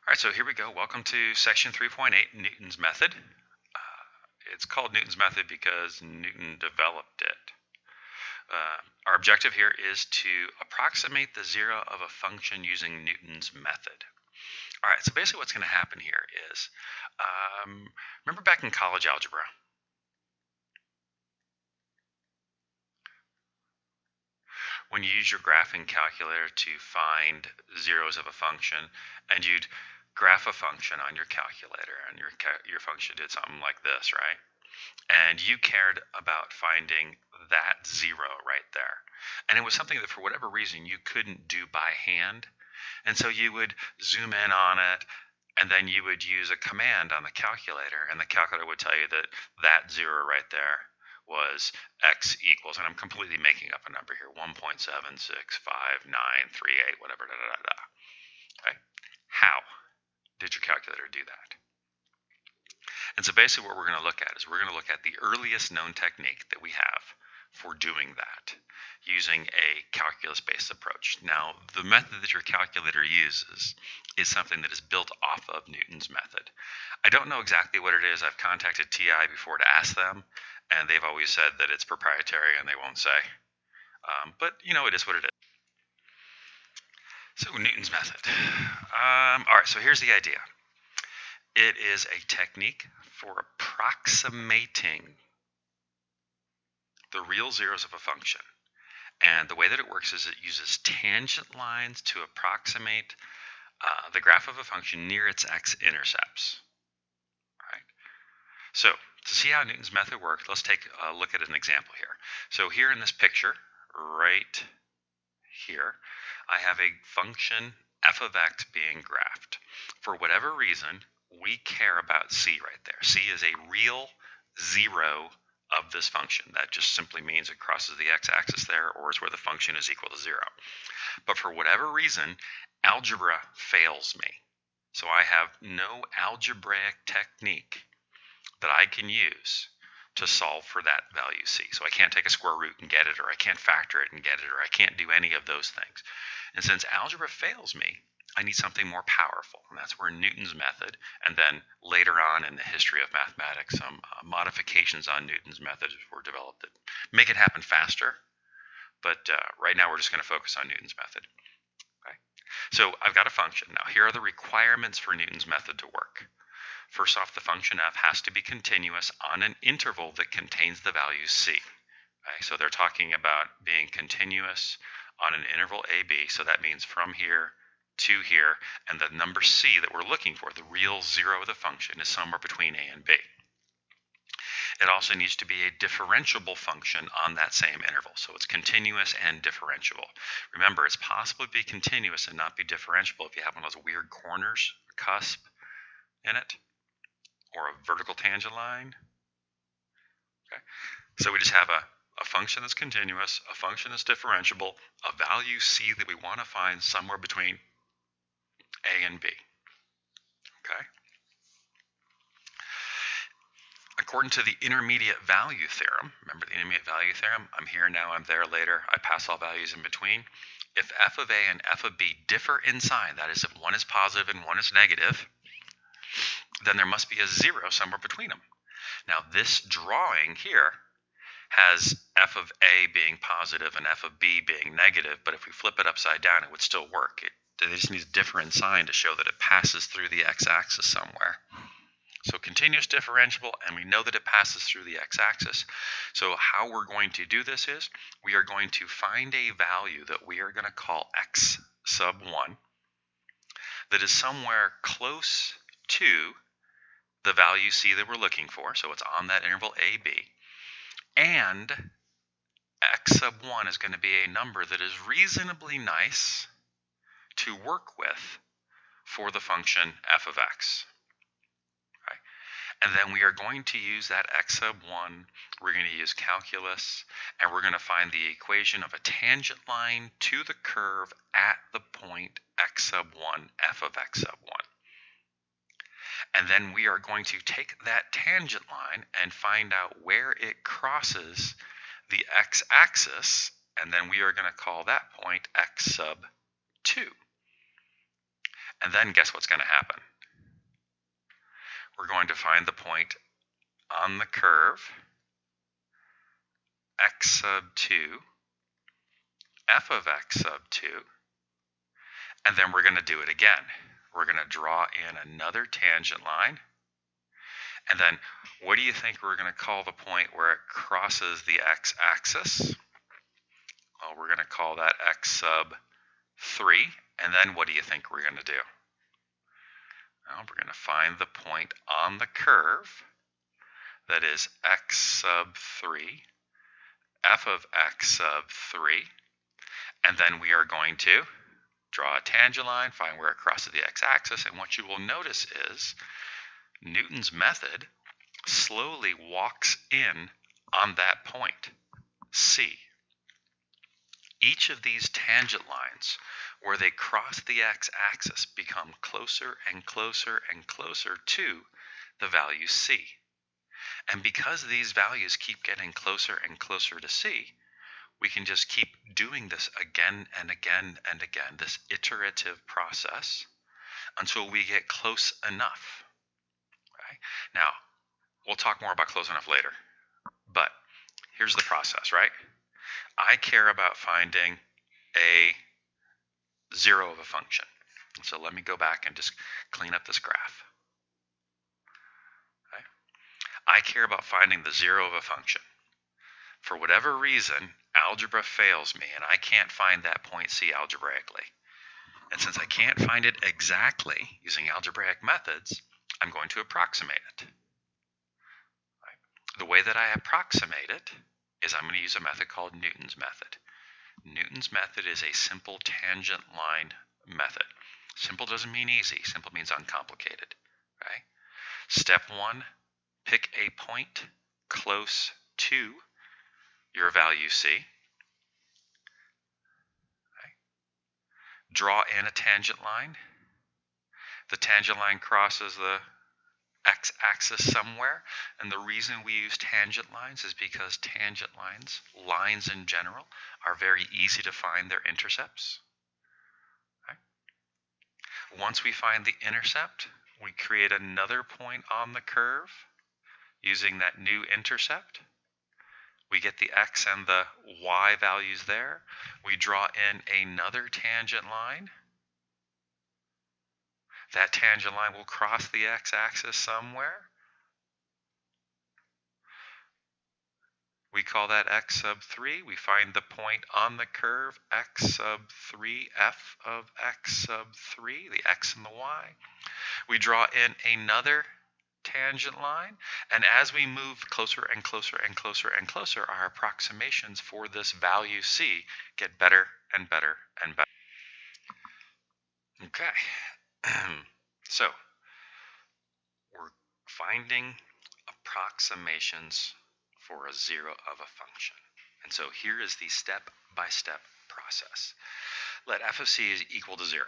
All right, so here we go. Welcome to section 3.8, Newton's method. It's called Newton's method because Newton developed it. Our objective here is to approximate the zero of a function using Newton's method. All right, so basically what's going to happen here is, remember back in college algebra? When you use your graphing calculator to find zeros of a function, and you'd graph a function on your calculator, and your function did something like this, right? And you cared about finding that zero right there. And it was something that for whatever reason you couldn't do by hand. And so you would zoom in on it, and then you would use a command on the calculator, and the calculator would tell you that that zero right there was x equals, and I'm completely making up a number here, 1.765938, whatever, Okay? How did your calculator do that? And so basically what we're going to look at is we're going to look at the earliest known technique that we have for doing that using a calculus-based approach. Now, the method that your calculator uses is something that is built off of Newton's method. I don't know exactly what it is. I've contacted TI before to ask them, and they've always said that it's proprietary and they won't say. But, you know, it is what it is. So, Newton's method. All right, so here's the idea. It is a technique for approximating the real zeros of a function. And the way that it works is it uses tangent lines to approximate the graph of a function near its x-intercepts. Right? So to see how Newton's method works, let's take a look at an example here. So here in this picture, right here, I have a function f of x being graphed. For whatever reason, we care about c right there. C is a real zero of this function. That just simply means it crosses the x-axis there, or is where the function is equal to 0. But for whatever reason, algebra fails me. So I have no algebraic technique that I can use to solve for that value c. So I can't take a square root and get it, or I can't factor it and get it, or I can't do any of those things. And since algebra fails me, I need something more powerful, and that's where Newton's method, and then later on in the history of mathematics, some modifications on Newton's method were developed that make it happen faster. But right now we're just going to focus on Newton's method. Okay? So I've got a function. Now here are the requirements for Newton's method to work. First off, the function f has to be continuous on an interval that contains the value c. Okay? So they're talking about being continuous on an interval ab, so that means from here to here, and the number c that we're looking for, the real zero of the function, is somewhere between a and b. It also needs to be a differentiable function on that same interval, so it's continuous and differentiable. Remember, it's possible to be continuous and not be differentiable if you have one of those weird corners, cusp in it, or a vertical tangent line. Okay, so we just have a function that's continuous, a function that's differentiable, a value c that we want to find somewhere between a and b. Okay? According to the intermediate value theorem, remember the intermediate value theorem? I'm here now, I'm there later, I pass all values in between. If f of a and f of b differ in sign, that is, if one is positive and one is negative, then there must be a zero somewhere between them. Now, this drawing here has f of a being positive and f of b being negative, but if we flip it upside down, it would still work. It just needs a different sign to show that it passes through the x-axis somewhere. So continuous differentiable, and we know that it passes through the x-axis. So how we're going to do this is we are going to find a value that we are going to call x sub 1 that is somewhere close to the value c that we're looking for. So it's on that interval ab. And x sub 1 is going to be a number that is reasonably nice to work with for the function f of x. Okay? And then we are going to use that x sub 1, we're going to use calculus, and we're going to find the equation of a tangent line to the curve at the point x sub 1, f of x sub 1. And then we are going to take that tangent line and find out where it crosses the x-axis, and then we are going to call that point x sub 2. And then guess what's going to happen? We're going to find the point on the curve, x sub 2, f of x sub 2, and then we're going to do it again. We're going to draw in another tangent line, and then what do you think we're going to call the point where it crosses the x-axis? Well, we're going to call that x sub 3, and then what do you think we're going to do? Well, we're going to find the point on the curve that is x sub 3, f of x sub 3, and then we are going to draw a tangent line, find where it crosses the x-axis, and what you will notice is Newton's method slowly walks in on that point, C. Each of these tangent lines where they cross the x-axis become closer and closer and closer to the value C. And because these values keep getting closer and closer to C, we can just keep doing this again and again and again, this iterative process, until we get close enough. Right? Now, we'll talk more about close enough later, but here's the process, right? I care about finding a zero of a function. So let me go back and just clean up this graph. Okay? I care about finding the zero of a function. For whatever reason, algebra fails me, and I can't find that point C algebraically. And since I can't find it exactly using algebraic methods, I'm going to approximate it. Right? The way that I approximate it is I'm going to use a method called Newton's method. Newton's method is a simple tangent line method. Simple doesn't mean easy. Simple means uncomplicated. Right? Step 1, pick a point close to your value C. Right? Draw in a tangent line. The tangent line crosses the x-axis somewhere, and the reason we use tangent lines is because tangent lines, lines in general, are very easy to find their intercepts. Right? Once we find the intercept, we create another point on the curve using that new intercept. We get the x and the y values there. We draw in another tangent line. That tangent line will cross the x-axis somewhere. We call that x sub 3. We find the point on the curve, x sub 3, f of x sub 3, the x and the y. We draw in another tangent line, and as we move closer and closer and closer and closer, our approximations for this value C get better and better and better. Okay. So, we're finding approximations for a zero of a function. And so here is the step-by-step process. Let f of c is equal to 0.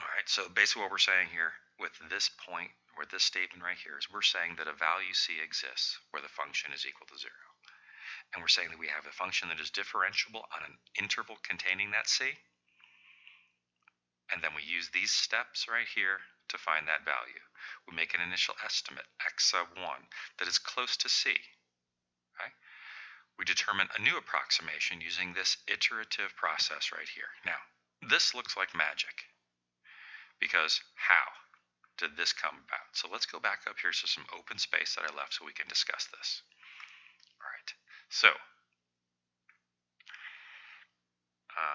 All right, so basically what we're saying here with this point, or this statement right here, is we're saying that a value c exists where the function is equal to 0. And we're saying that we have a function that is differentiable on an interval containing that c. And then we use these steps right here to find that value. We make an initial estimate, x sub 1, that is close to c. Okay? We determine a new approximation using this iterative process right here. Now, this looks like magic, because how did this come about? So let's go back up here to some open space that I left so we can discuss this. All right, so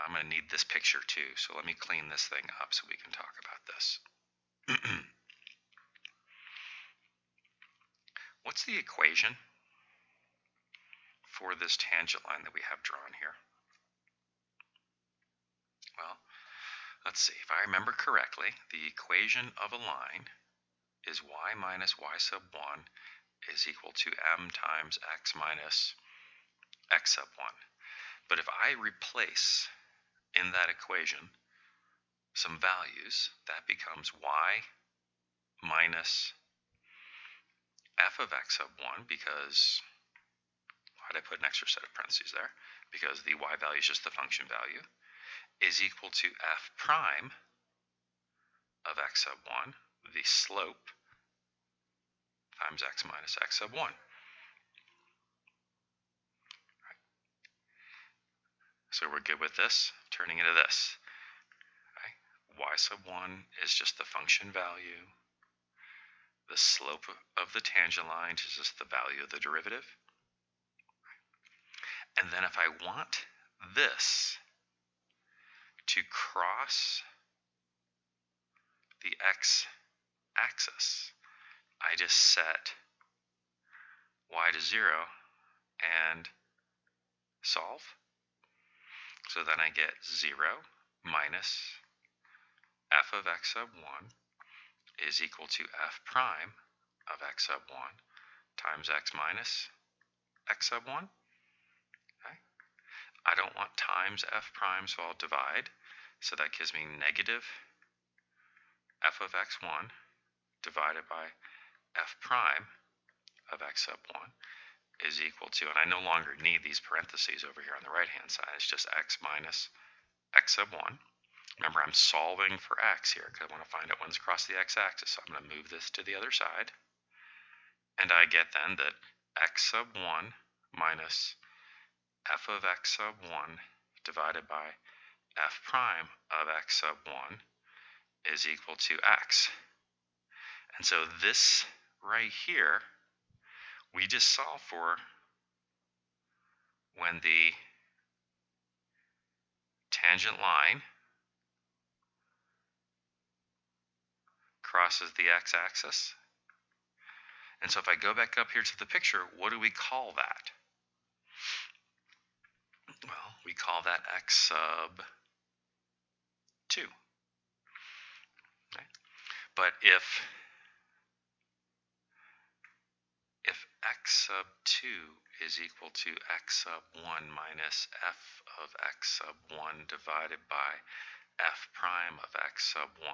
I'm going to need this picture too, so let me clean this thing up so we can talk about this. What's the equation for this tangent line that we have drawn here? Well, let's see. If I remember correctly, the equation of a line is y minus y sub 1 is equal to m times x minus x sub 1. But if I replace in that equation some values, that becomes y minus f of x sub 1, because, why did I put an extra set of parentheses there? Because the y value is just the function value, is equal to f prime of of x sub 1, the slope, times x minus x sub 1. So we're good with this, turning into this. Y sub 1 is just the function value. The slope of the tangent line is just the value of the derivative. And then if I want this to cross the x-axis, I just set y to 0 and solve. So then I get 0 minus f of x sub 1 is equal to f prime of x sub 1 times x minus x sub 1. Okay. I don't want times f prime, so I'll divide. So that gives me negative f of x1 divided by f prime of x sub 1 is equal to, and I no longer need these parentheses over here on the right-hand side. It's just x minus x sub 1. Remember, I'm solving for x here because I want to find out when it's across the x-axis. So I'm going to move this to the other side. And I get then that x sub 1 minus f of x sub 1 divided by f prime of x sub 1 is equal to x. And so this right here, we just solve for when the tangent line crosses the x-axis. And so if I go back up here to the picture, what do we call that? Well, we call that x sub 2. Okay. But if x sub 2 is equal to x sub 1 minus f of x sub 1 divided by f prime of x sub 1,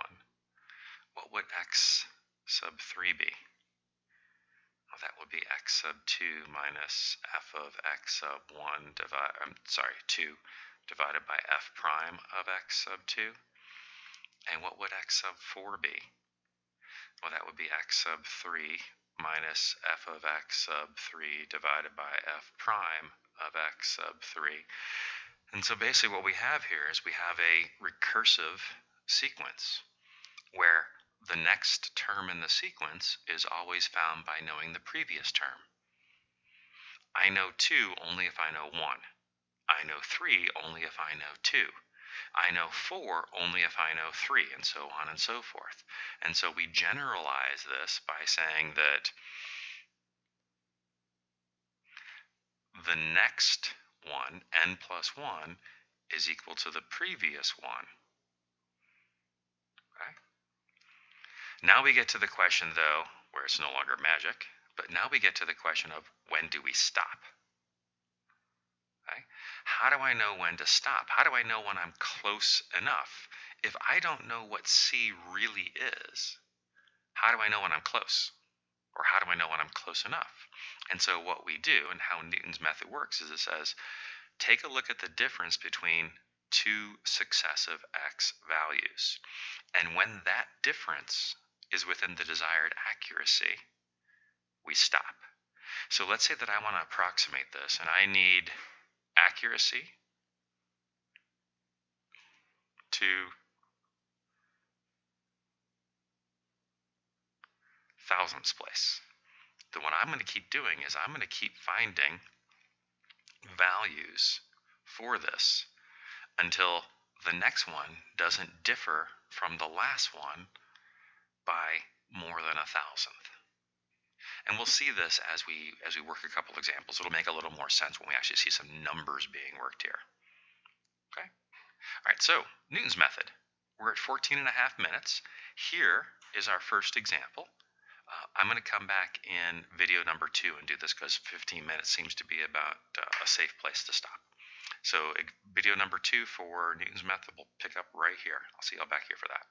what would x sub 3 be? Well, that would be x sub 2 minus f of x sub 2 divided by f prime of x sub 2. And what would x sub 4 be? Well, that would be x sub 3 minus f of x sub 3 divided by f prime of x sub 3. And so basically what we have here is we have a recursive sequence where the next term in the sequence is always found by knowing the previous term. I know 2 only if I know 1. I know 3 only if I know 2. I know 4 only if I know 3, and so on and so forth. And so we generalize this by saying that the next one, n plus 1, is equal to the previous one. Okay? Now we get to the question, though, where it's no longer magic, but now we get to the question of when do we stop? Okay? How do I know when to stop? How do I know when I'm close enough? If I don't know what C really is, how do I know when I'm close? Or how do I know when I'm close enough? And so what we do, and how Newton's method works, is it says, take a look at the difference between two successive x values. And when that difference is within the desired accuracy, we stop. So let's say that I want to approximate this, and I need accuracy to thousandths place. Then what I'm going to keep doing is I'm going to keep finding values for this until the next one doesn't differ from the last one by more than 1,000th. And we'll see this as we work a couple examples. It'll make a little more sense when we actually see some numbers being worked here. Okay? All right, so Newton's method. We're at 14 and a half minutes. Here is our first example. I'm going to come back in video number 2 and do this because 15 minutes seems to be about a safe place to stop. So video number 2 for Newton's method will pick up right here. I'll see y'all back here for that.